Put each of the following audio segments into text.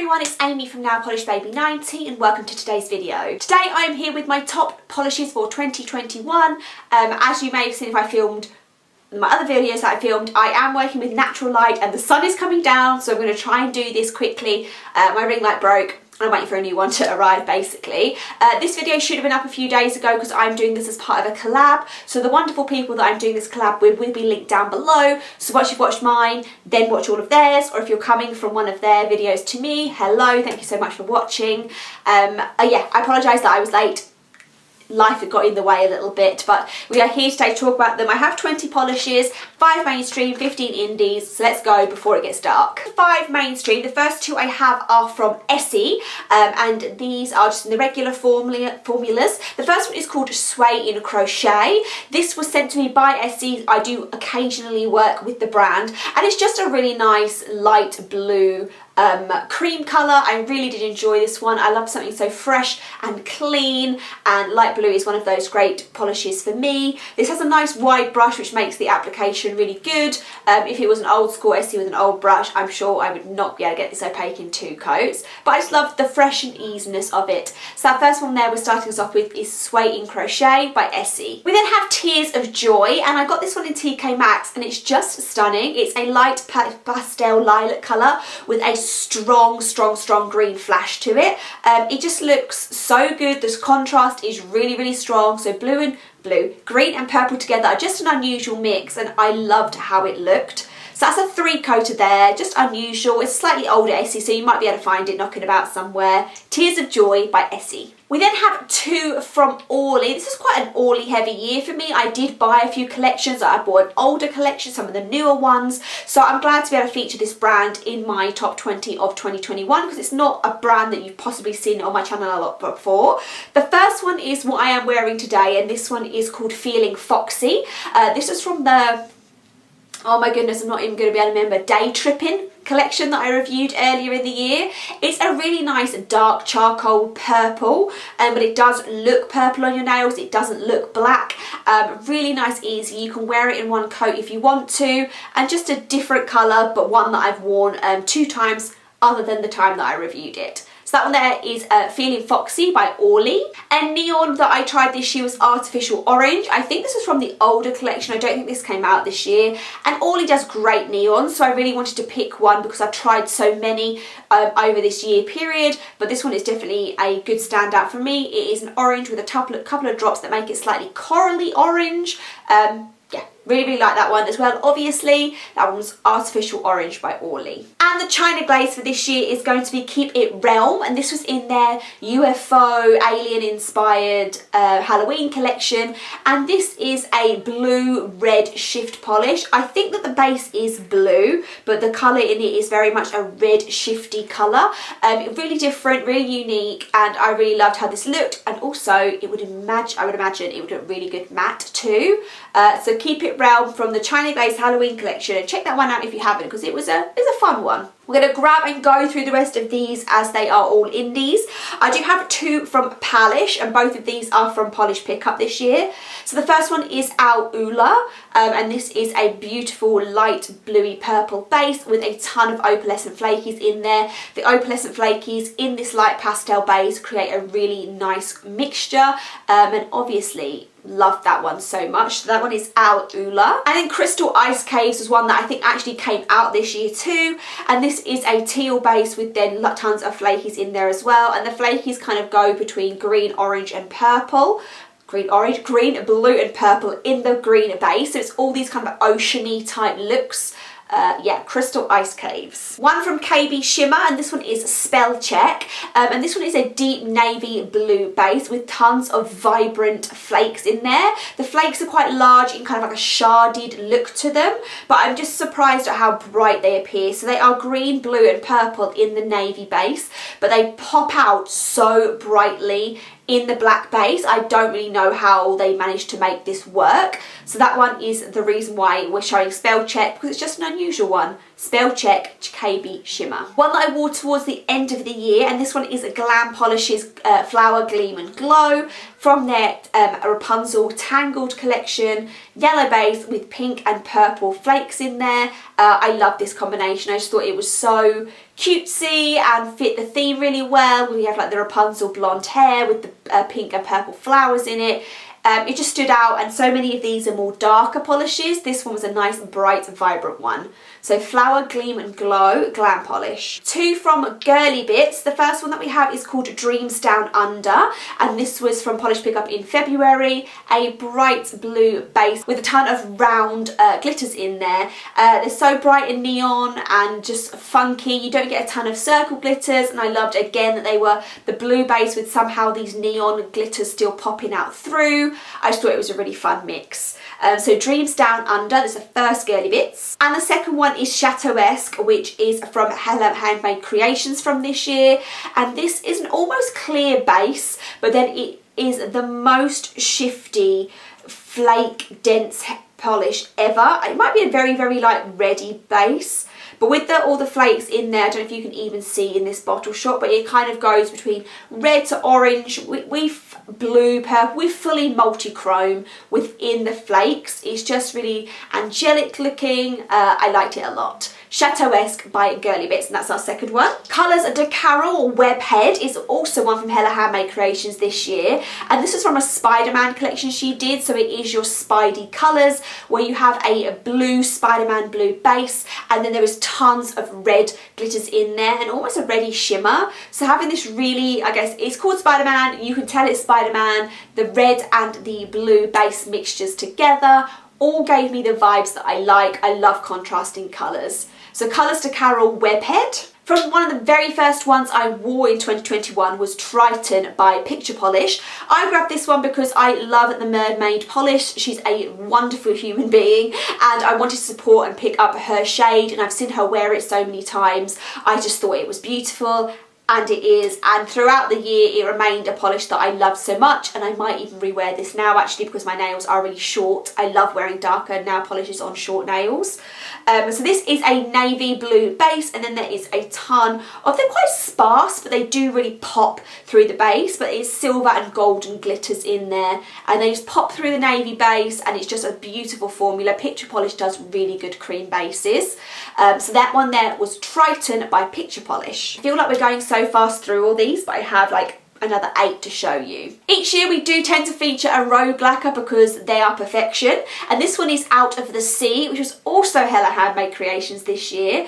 everyone, it's Amy from Nail Polish Baby 90 and welcome to today's video. Today I am here with my top polishes for 2021. As you may have seen if I filmed my other videos that I filmed, I am working with natural light and the sun is coming down, so I'm going to try and do this quickly. My ring light broke. I'm waiting for a new one to arrive basically. This video should have been up a few days ago because I'm doing this as part of a collab. So the wonderful people that I'm doing this collab with will be linked down below. So once you've watched mine, then watch all of theirs. Or if you're coming from one of their videos to me, hello, thank you so much for watching. Yeah, I apologise that I was late. Life had got in the way a little bit, but we are here today to talk about them. I have 20 polishes, 5 mainstream, 15 indies, so let's go before it gets dark. 5 mainstream, the first 2 I have are from Essie, and these are just in the regular formulas. The first one is called In Crochet. This was sent to me by Essie. I do occasionally work with the brand, and it's just a really nice light blue cream colour. I really did enjoy this one. I love something so fresh and clean, and light blue is one of those great polishes for me. This has a nice wide brush which makes the application really good. If it was an old school Essie with an old brush, I'm sure I would not be able to get this opaque in 2 coats, but I just love the fresh and easiness of it. So that first one there we're starting us off with is In Crochet by Essie. We then have Tears of Joy, and I got this one in TK Maxx and it's just stunning. It's a light pastel lilac colour with a strong green flash to it. It just looks so good. This contrast is really strong. So green and purple together are just an unusual mix, and I loved how it looked. So that's a 3-coater there, just unusual. It's slightly older Essie, so you might be able to find it knocking about somewhere. Tears of Joy by Essie. We then have 2 from Orly. This is quite an Orly heavy year for me. I did buy a few collections. I bought an older collection, some of the newer ones. So I'm glad to be able to feature this brand in my top 20 of 2021 because it's not a brand that you've possibly seen on my channel a lot before. The first one is what I am wearing today, and this one is called Feeling Foxy. This is from the, oh my goodness, I'm not even going to be able to remember, Day Tripping collection that I reviewed earlier in the year. It's a really nice dark charcoal purple, but it does look purple on your nails. It doesn't look black. Really nice, easy. You can wear it in 1 coat if you want to, and just a different colour, but one that I've worn 2 times other than the time that I reviewed it. So that one there is Feeling Foxy by Orly. And neon that I tried this year was Artificial Orange. I think this is from the older collection. I don't think this came out this year. And Orly does great neon, so I really wanted to pick one because I've tried so many over this year period. But this one is definitely a good standout for me. It is an orange with a couple of drops that make it slightly corally orange. Yeah, really like that one as well. Obviously, that one's Artificial Orange by Orly. And the China glaze for this year is going to be Keep It Realm, and this was in their UFO alien inspired Halloween collection, and this is a blue-red shift polish. I think that the base is blue, but the colour in it is very much a red shifty colour. Really different, really unique, and I really loved how this looked, and also I would imagine it would look really good matte too. So Keep It Realm from the China Glaze Halloween collection, and check that one out if you haven't because it was a fun one. We're going to grab and go through the rest of these as they are all indies. I do have 2 from Polish, and both of these are from Polish Pickup this year. So the first one is Ula, and this is a beautiful light bluey purple base with a ton of opalescent flakies in there. The opalescent flakies in this light pastel base create a really nice mixture, and obviously love that one so much. So that one is Ula. And then Crystal Ice Caves was one that I think actually came out this year too, and this is a teal base with then tons of flakies in there as well, and the flakies kind of go between green, orange and purple. Green, blue and purple in the green base, so it's all these kind of oceany type looks. Yeah, Crystal Ice Caves. One from KB Shimmer, and this one is Spell Check, and this one is a deep navy blue base with tons of vibrant flakes in there. The flakes are quite large in kind of like a sharded look to them, but I'm just surprised at how bright they appear. So they are green, blue and purple in the navy base, but they pop out so brightly in the black base. I don't really know how they managed to make this work. So that one is the reason why we're showing Spell Check, because it's just an unusual one. Spell Check KB Shimmer. One that I wore towards the end of the year, and this one is Glam Polish's Flower, Gleam and Glow from their Rapunzel Tangled collection. Yellow base with pink and purple flakes in there. I love this combination. I just thought it was so cutesy and fit the theme really well. We have like the Rapunzel blonde hair with the pink and purple flowers in it. It just stood out, and so many of these are more darker polishes. This one was a nice, bright, vibrant one. So Flower, Gleam and Glow, Glam Polish. Two from Girly Bits. The first one that we have is called Dreams Down Under, and this was from Polish Pickup in February. A bright blue base with a ton of round glitters in there. They're so bright and neon and just funky. You don't get a ton of circle glitters, and I loved again that they were the blue base with somehow these neon glitters still popping out through. I just thought it was a really fun mix. So Dreams Down Under, that's the first Girly Bits. And the second one is Chateaueqsue, which is from Handmade Creations from this year. And this is an almost clear base, but then it is the most shifty, flake, dense polish ever. It might be a very, very like reddy base. But with all the flakes in there, I don't know if you can even see in this bottle shot, but it kind of goes between red to orange, with blue, purple, with fully multi-chrome within the flakes. It's just really angelic looking. I liked it a lot. Chateaueqsue by Girly Bits, and that's our second one. Colours de Carol or Webhead is also one from Hella Handmade Creations this year, and this is from a Spider-Man collection she did, so it is your Spidey colours, where you have a blue Spider-Man blue base, and then there is tons of red glitters in there and almost a reddy shimmer. So having this really, I guess it's called Spider-Man, you can tell it's Spider-Man, the red and the blue base mixtures together all gave me the vibes that I like. I love contrasting colours. So Colours de Carol Webhead. From one of the very first ones I wore in 2021 was Triton by Picture Polish. I grabbed this one because I love the mermaid polish. She's a wonderful human being, and I wanted to support and pick up her shade, and I've seen her wear it so many times. I just thought it was beautiful. And it is, and throughout the year it remained a polish that I love so much, and I might even rewear this now actually because my nails are really short. I love wearing darker nail polishes on short nails. So this is a navy blue base, and then there is a ton of, they're quite sparse but they do really pop through the base, but it's silver and golden glitters in there, and they just pop through the navy base, and it's just a beautiful formula. Picture Polish does really good cream bases. So that one there was Triton by Picture Polish. I feel like we're going so fast through all these, but I have like another 8 to show you. Each year we do tend to feature a Rogue Lacquer because they are perfection, and this one is Out of the Sea, which was also Hella Handmade Creations this year.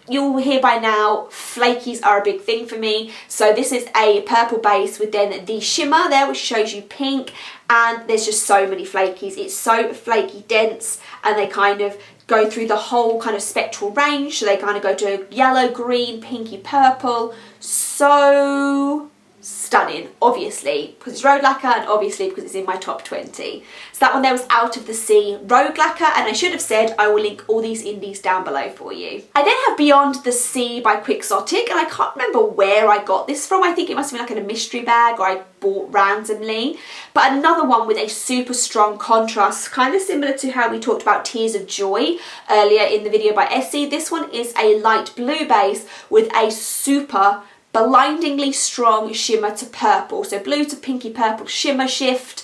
You'll hear by now, flakies are a big thing for me. So this is a purple base with then the shimmer there, which shows you pink, and there's just so many flakies. It's so flaky dense, and they kind of go through the whole kind of spectral range. So they kind of go to yellow, green, pinky, purple. So stunning, obviously because it's Rogue Lacquer, and obviously because it's in my top 20. So that one there was Out of the Sea Rogue Lacquer, and I should have said I will link all these indies down below for you. I then have Beyond the Sea by Quixotic, and I can't remember where I got this from. I think it must have been like in a mystery bag, or I bought randomly. But another one with a super strong contrast, kind of similar to how we talked about Tears of Joy earlier in the video by Essie. This one is a light blue base with a super blindingly strong shimmer to purple, so blue to pinky purple shimmer shift.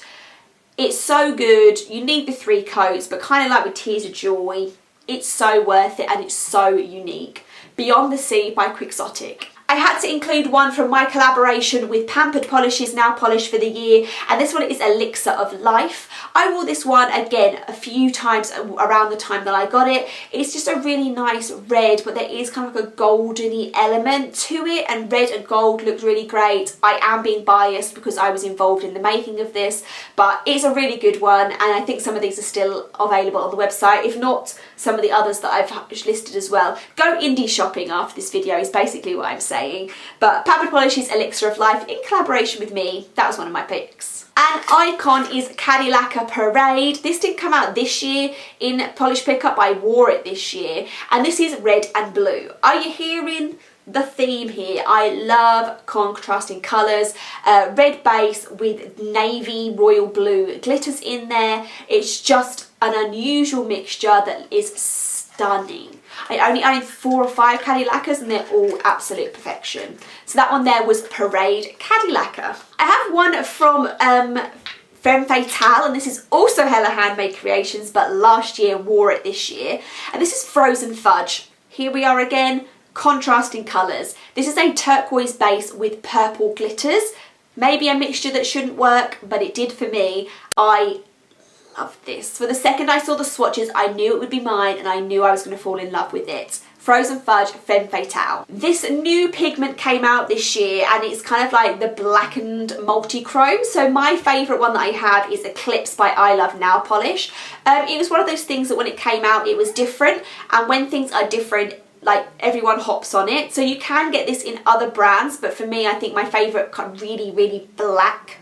It's so good. You need the 3 coats, but kind of like with Tears of Joy, it's so worth it and it's so unique. Beyond the Sea by Quixotic. I had to include one from my collaboration with Pampered Polishes Nail Polish for the year, and this one is Elixir of Life. I wore this one again a few times around the time that I got it. It's just a really nice red, but there is kind of like a goldeny element to it, and red and gold looked really great. I am being biased because I was involved in the making of this, but it's a really good one, and I think some of these are still available on the website. If not, some of the others that I've listed as well. Go indie shopping after this video is basically what I'm saying. But Pampered Polish's Elixir of Life in collaboration with me, that was one of my picks. An icon is Cadillacquer Parade. This didn't come out this year in Polish Pickup, I wore it this year, and this is red and blue. Are you hearing the theme here? I love contrasting colours. Red base with navy royal blue glitters in there. It's just an unusual mixture that is stunning. I only own 4 or 5 Cadillacquers and they're all absolute perfection. So that one there was Parade Cadillacquer. I have one from Femme Fatale, and this is also Hella Handmade Creations, but last year wore it this year. And this is Frozen Fudge. Here we are again, contrasting colours. This is a turquoise base with purple glitters. Maybe a mixture that shouldn't work, but it did for me. I love this. For the second I saw the swatches, I knew it would be mine and I knew I was going to fall in love with it. Frozen Fudge Femme Fatale. This new pigment came out this year and it's kind of like the blackened multi-chrome. So my favourite one that I have is Eclipse by I Love Nail Polish. It was one of those things that when it came out it was different, and when things are different, like everyone hops on it. So you can get this in other brands, but for me I think my favourite kind of really black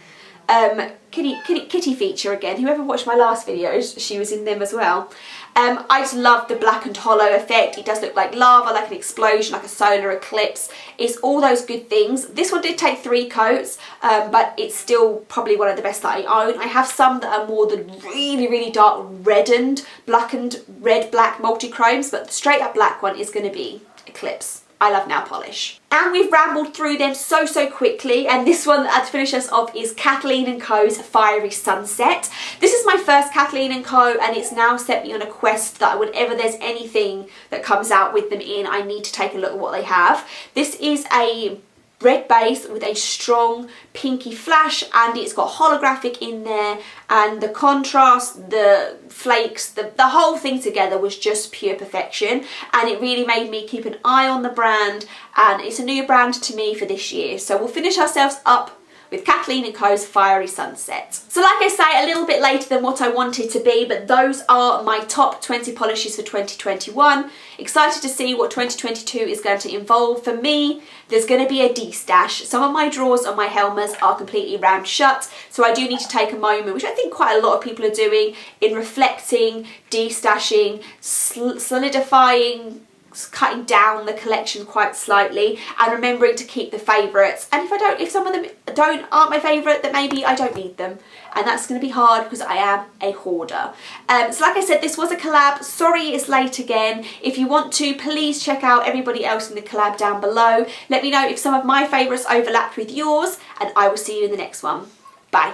kitty feature again. Whoever watched my last videos, she was in them as well. I just love the black and hollow effect. It does look like lava, like an explosion, like a solar eclipse. It's all those good things. This one did take 3 coats, but it's still probably one of the best that I own. I have some that are more the really dark reddened, blackened, red-black multi-chromes, but the straight up black one is going to be Eclipse I Love Nail Polish. And we've rambled through them so quickly, and this one to finish us off is Kathleen & Co.'s Fiery Sunset. This is my first Kathleen & Co. and it's now set me on a quest that whenever there's anything that comes out with them in, I need to take a look at what they have. This is a red base with a strong pinky flash, and it's got holographic in there, and the contrast, the flakes, the whole thing together was just pure perfection, and it really made me keep an eye on the brand, and it's a new brand to me for this year. So we'll finish ourselves up with Kathleen & Co.'s Fiery Sunset. So like I say, a little bit later than what I wanted to be, but those are my top 20 polishes for 2021. Excited to see what 2022 is going to involve. For me, there's going to be a de-stash. Some of my drawers on my Helmers are completely rammed shut, so I do need to take a moment, which I think quite a lot of people are doing, in reflecting, de-stashing, solidifying, cutting down the collection quite slightly, and remembering to keep the favourites. And if some of them aren't my favourite, then maybe I don't need them, and that's going to be hard because I am a hoarder. So like I said, this was a collab. Sorry it's late again. If you want to, please check out everybody else in the collab down below. Let me know if some of my favourites overlapped with yours, and I will see you in the next one. Bye.